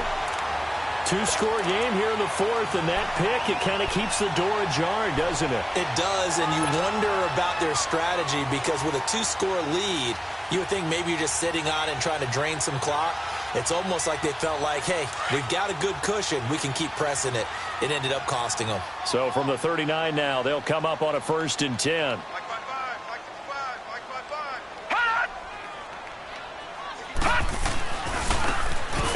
Two-score game here in the fourth, and that pick, it kind of keeps the door ajar, doesn't it? It does, and you wonder about their strategy because with a two-score lead, you would think maybe you're just sitting on it and trying to drain some clock. It's almost like they felt like, hey, we've got a good cushion. We can keep pressing it. It ended up costing them. So from the 39 now, they'll come up on a 1st and 10. Mike 5-5, Mike 5-5, Mike 5-5.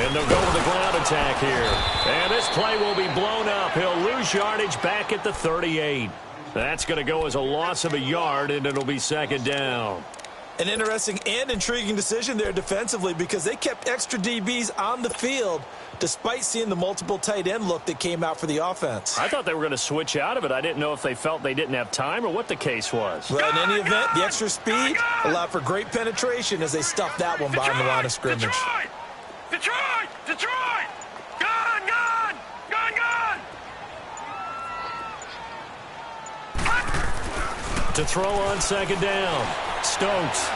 And they'll go with the ground attack here. And this play will be blown up. He'll lose yardage back at the 38. That's going to go as a loss of a yard, and it'll be 2nd down. An interesting and intriguing decision there defensively because they kept extra DBs on the field despite seeing the multiple tight end look that came out for the offense. I thought they were going to switch out of it. I didn't know if they felt they didn't have time or what the case was. Well, in any event, the extra speed allowed for great penetration as they stuffed that one behind the line of scrimmage. Detroit! Detroit! Gun! Gun! Gun! Gun! To throw on 2nd down. Stokes.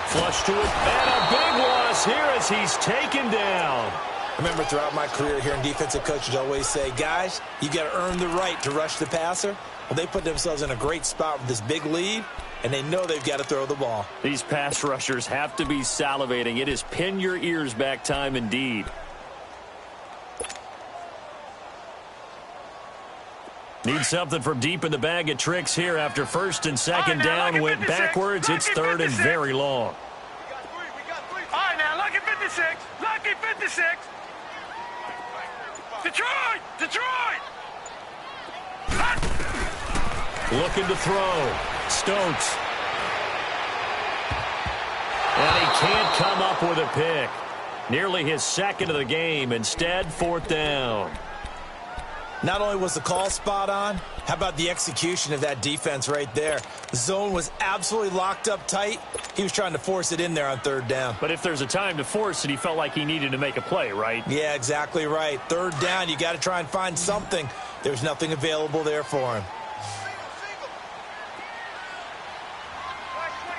Flush to it. And a big loss here as he's taken down. I remember throughout my career hearing defensive coaches always say, guys, you got to earn the right to rush the passer. Well, they put themselves in a great spot with this big lead, and they know they've got to throw the ball. These pass rushers have to be salivating. It is pin your ears back time indeed. Need something from deep in the bag of tricks here after 1st and 2nd down went backwards. It's 3rd and very long. We got three. All right, now, lucky 56. Lucky 56. Detroit! Detroit! Looking to throw. Stokes. And he can't come up with a pick. Nearly his 2nd of the game. Instead, 4th down. Not only was the call spot on, how about the execution of that defense right there? The zone was absolutely locked up tight. He was trying to force it in there on 3rd down. But if there's a time to force it, he felt like he needed to make a play, right? Yeah, exactly right. 3rd down, you got to try and find something. There's nothing available there for him.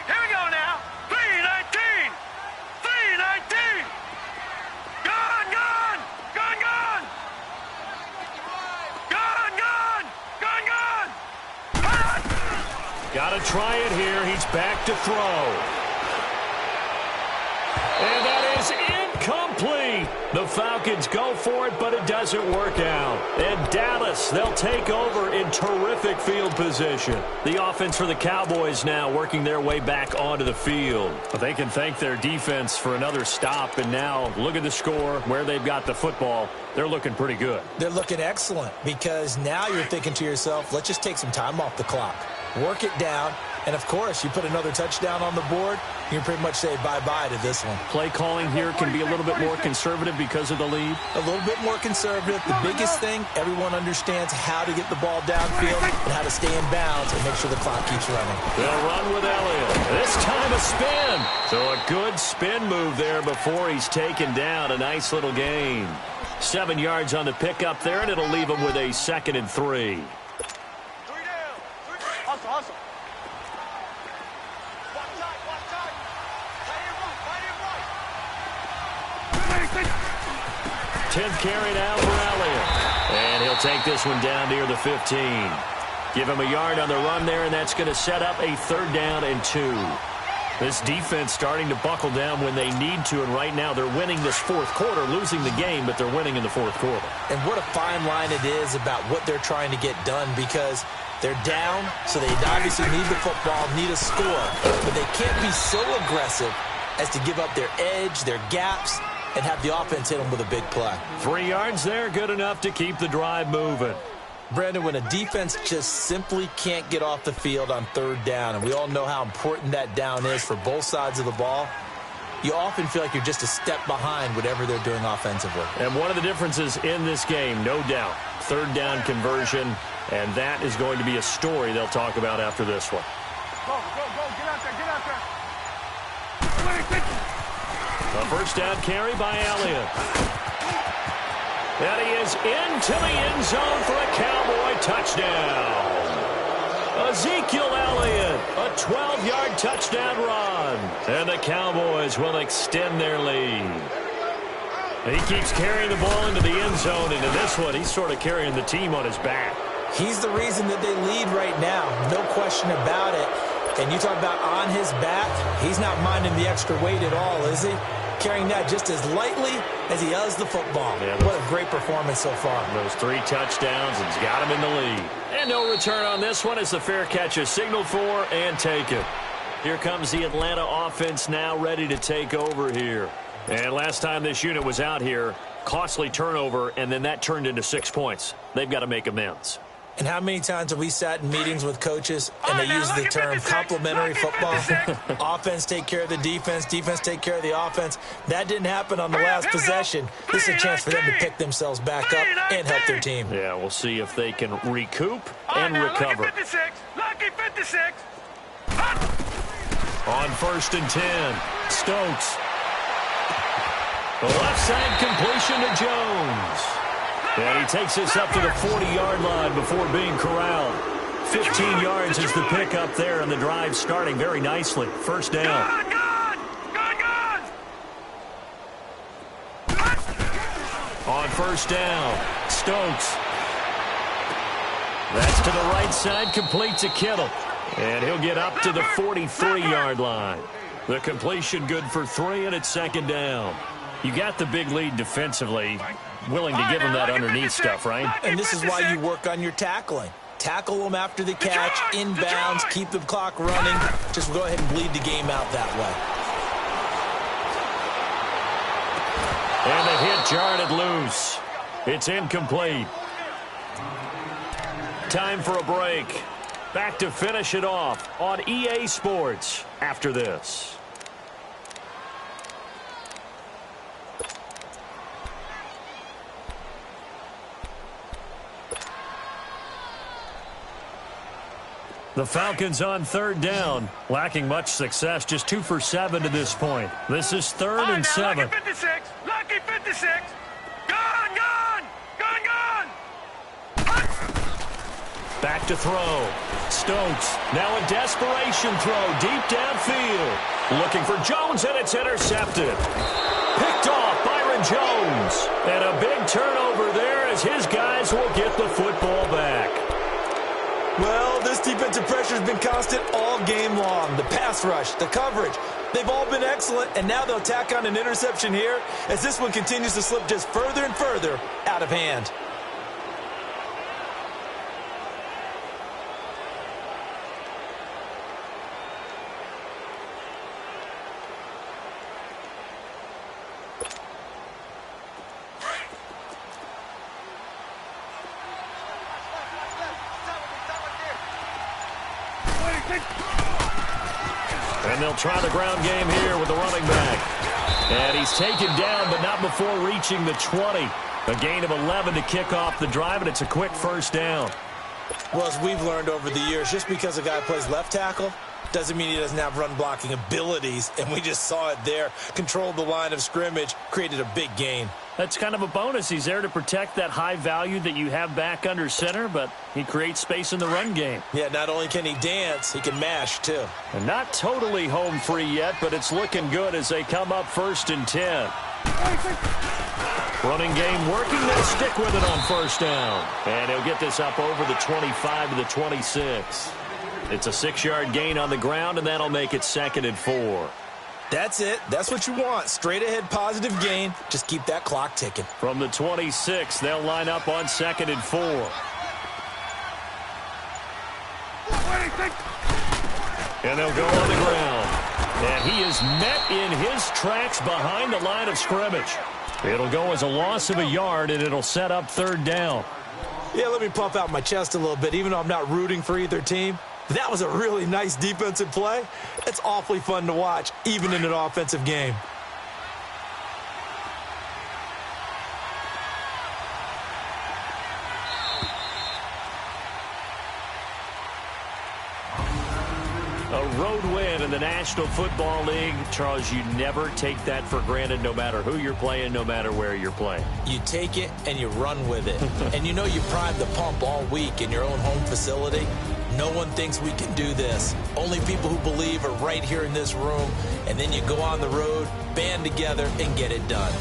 Here we go now. 319. 319. Gun! Gun! Gun! Gun! Gun! Gun! Gun! Gun! Got to try it here. He's back to throw. And that is incomplete. The Falcons go for it, but it doesn't work out. And Dallas, they'll take over in terrific field position. The offense for the Cowboys now working their way back onto the field. But they can thank their defense for another stop. And now look at the score, where they've got the football. They're looking pretty good. They're looking excellent because now you're thinking to yourself, let's just take some time off the clock. Work it down. And, of course, you put another touchdown on the board, you can pretty much say bye-bye to this one. Play calling here can be a little bit more conservative because of the lead. A little bit more conservative. The biggest thing, everyone understands how to get the ball downfield and how to stay in bounds and make sure the clock keeps running. They'll run with Elliott. This time a spin. So a good spin move there before he's taken down. A nice little gain. 7 yards on the pickup there, and it'll leave him with a 2nd and 3. 3 down. Hustle, hustle. Watch time, watch time. Right here, right. 10th carry now for Elliott. And he'll take this one down near the 15. Give him a yard on the run there, and that's going to set up a 3rd down and 2. This defense starting to buckle down when they need to, and right now they're winning this 4th quarter, losing the game, but they're winning in the 4th quarter. And what a fine line it is about what they're trying to get done because they're down, so they obviously need the football, need a score, but they can't be so aggressive as to give up their edge, their gaps, and have the offense hit them with a big play. 3 yards there, good enough to keep the drive moving. Brandon, when a defense just simply can't get off the field on 3rd down, and we all know how important that down is for both sides of the ball, you often feel like you're just a step behind whatever they're doing offensively. And one of the differences in this game, no doubt, 3rd down conversion, and that is going to be a story they'll talk about after this one. Go, go, go. Get out there, get out there. A 1st down carry by Elliott. And he is into the end zone for a Cowboy touchdown. Ezekiel Elliott, a 12-yard touchdown run. And the Cowboys will extend their lead. He keeps carrying the ball into the end zone, and in this one, he's sort of carrying the team on his back. He's the reason that they lead right now, no question about it. And you talk about on his back, he's not minding the extra weight at all, is he? Carrying that just as lightly as he does the football. Yeah, what a great performance so far. Those 3 touchdowns, and he's got him in the lead. And no return on this one as the fair catch is signaled for and taken. Here comes the Atlanta offense now ready to take over here. And last time this unit was out here, costly turnover, and then that turned into 6 points. They've got to make amends. And how many times have we sat in meetings with coaches and they use the term complementary football? Offense take care of the defense, defense take care of the offense. That didn't happen on the last possession. This is a chance for them to pick themselves back up and help their team. Yeah, we'll see if they can recoup and recover. Lucky 56. Lucky 56. On 1st and 10, Stokes. The left side completion to Jones. And he takes this up to the 40-yard line before being corralled. 15 yards is the pickup there, and the drive starting very nicely. First down. On 1st down, Stokes. That's to the right side, complete to Kittle. And he'll get up to the 43-yard line. The completion good for 3, and it's 2nd down. You got the big lead defensively. Willing to give them that underneath stuff, right? And this is why you work on your tackling. Tackle them after the catch, inbounds, keep the clock running. Just go ahead and bleed the game out that way. And the hit jarred it loose. It's incomplete. Time for a break. Back to finish it off on EA Sports after this. The Falcons on 3rd down, lacking much success, just 2 for 7 to this point. This is 3rd and 7. Lucky 56, lucky 56. Gone. Back to throw. Stokes, now a desperation throw deep downfield. Looking for Jones, and it's intercepted. Picked off Byron Jones. And a big turnover there as his guys will get the football back. Well, this defensive pressure has been constant all game long. The pass rush, the coverage, they've all been excellent, and now they'll tack on an interception here as this one continues to slip just further and further out of hand. And they'll try the ground game here with the running back. And he's taken down, but not before reaching the 20. A gain of 11 to kick off the drive, and it's a quick 1st down. Well, as we've learned over the years, just because a guy plays left tackle doesn't mean he doesn't have run-blocking abilities, and we just saw it there. Controlled the line of scrimmage, created a big gain. That's kind of a bonus. He's there to protect that high value that you have back under center, but he creates space in the run game. Yeah, not only can he dance, he can mash, too. And not totally home free yet, but it's looking good as they come up 1st and 10. Running game working. They'll stick with it on 1st down. And he'll get this up over the 25 to the 26. It's a 6-yard gain on the ground, and that'll make it 2nd and 4. That's it. That's what you want. Straight ahead positive gain. Just keep that clock ticking. From the 26, they'll line up on 2nd and 4. And they'll go on the ground. And he is met in his tracks behind the line of scrimmage. It'll go as a loss of a yard, and it'll set up 3rd down. Yeah, let me puff out my chest a little bit, even though I'm not rooting for either team. That was a really nice defensive play. It's awfully fun to watch, even in an offensive game. A road win in the National Football League. Charles, you never take that for granted, no matter who you're playing, no matter where you're playing. You take it and you run with it. And you know you primed the pump all week in your own home facility. No one thinks we can do this. Only people who believe are right here in this room. And then you go on the road, band together, and get it done.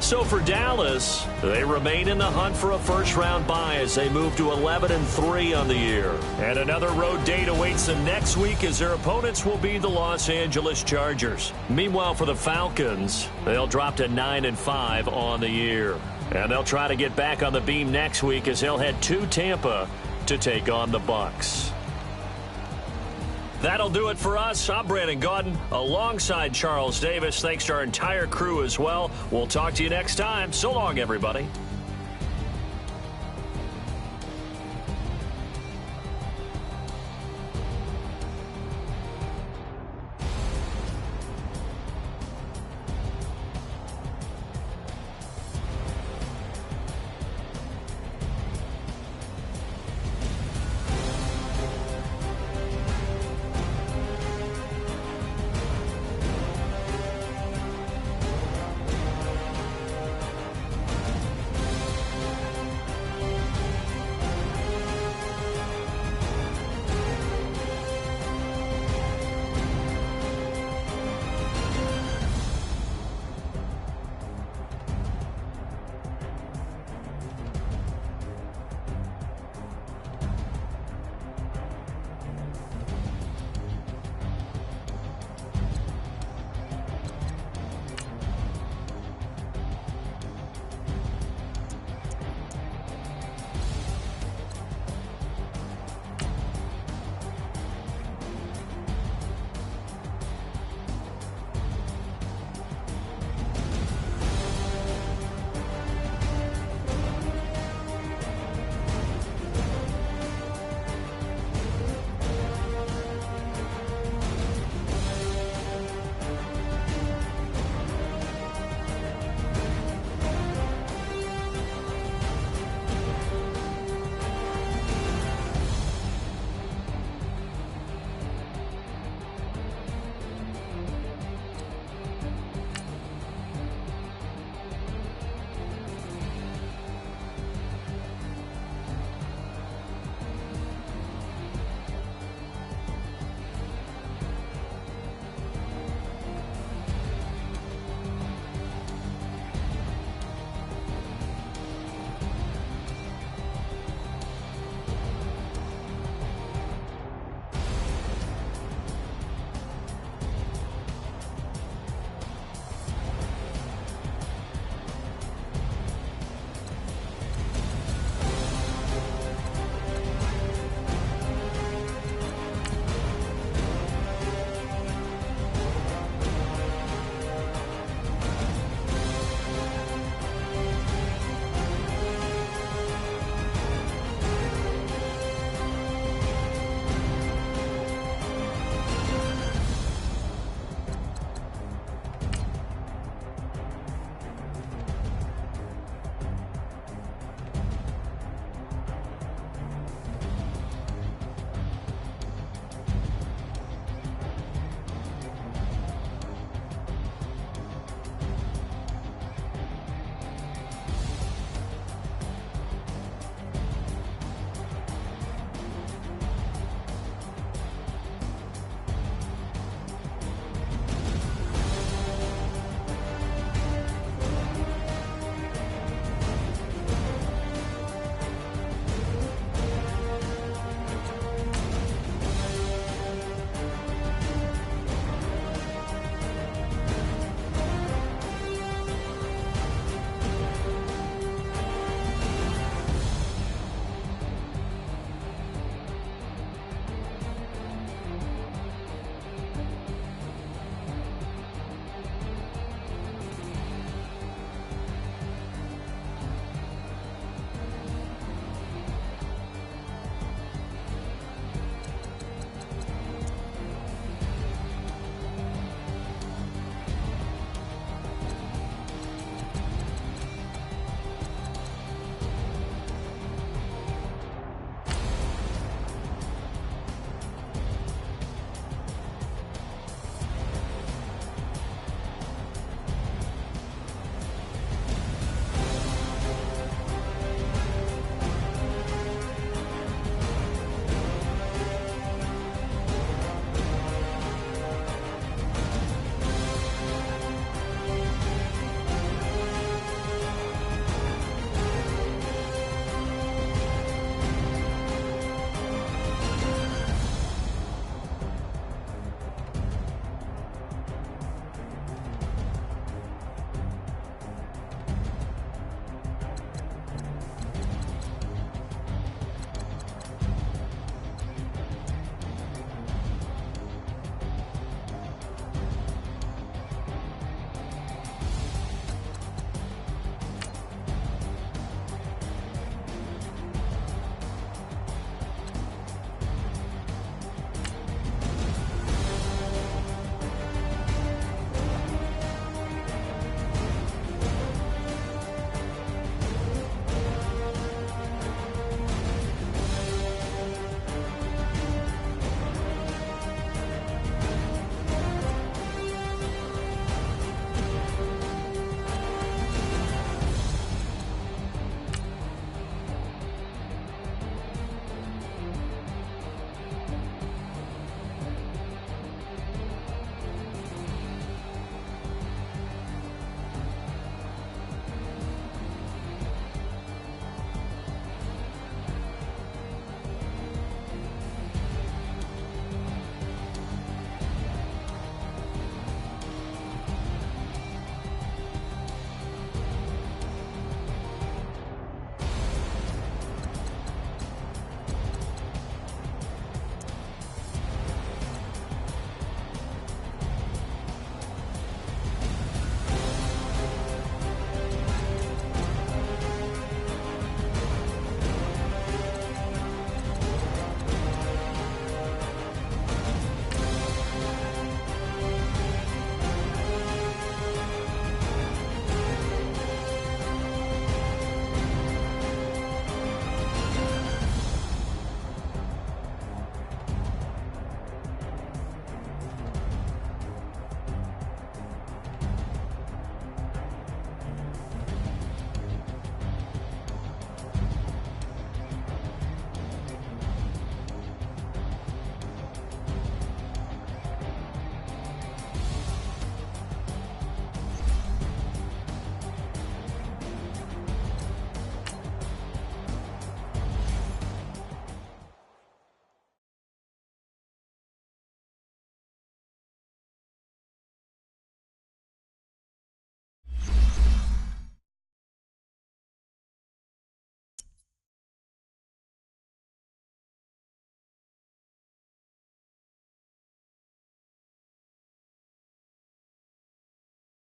So for Dallas, they remain in the hunt for a first-round bye as they move to 11-3 on the year. And another road date awaits them next week as their opponents will be the Los Angeles Chargers. Meanwhile, for the Falcons, they'll drop to 9-5 on the year. And they'll try to get back on the beam next week as they'll head to Tampa to take on the Bucs. That'll do it for us. I'm Brandon Gaudin alongside Charles Davis. Thanks to our entire crew as well. We'll talk to you next time. So long, everybody.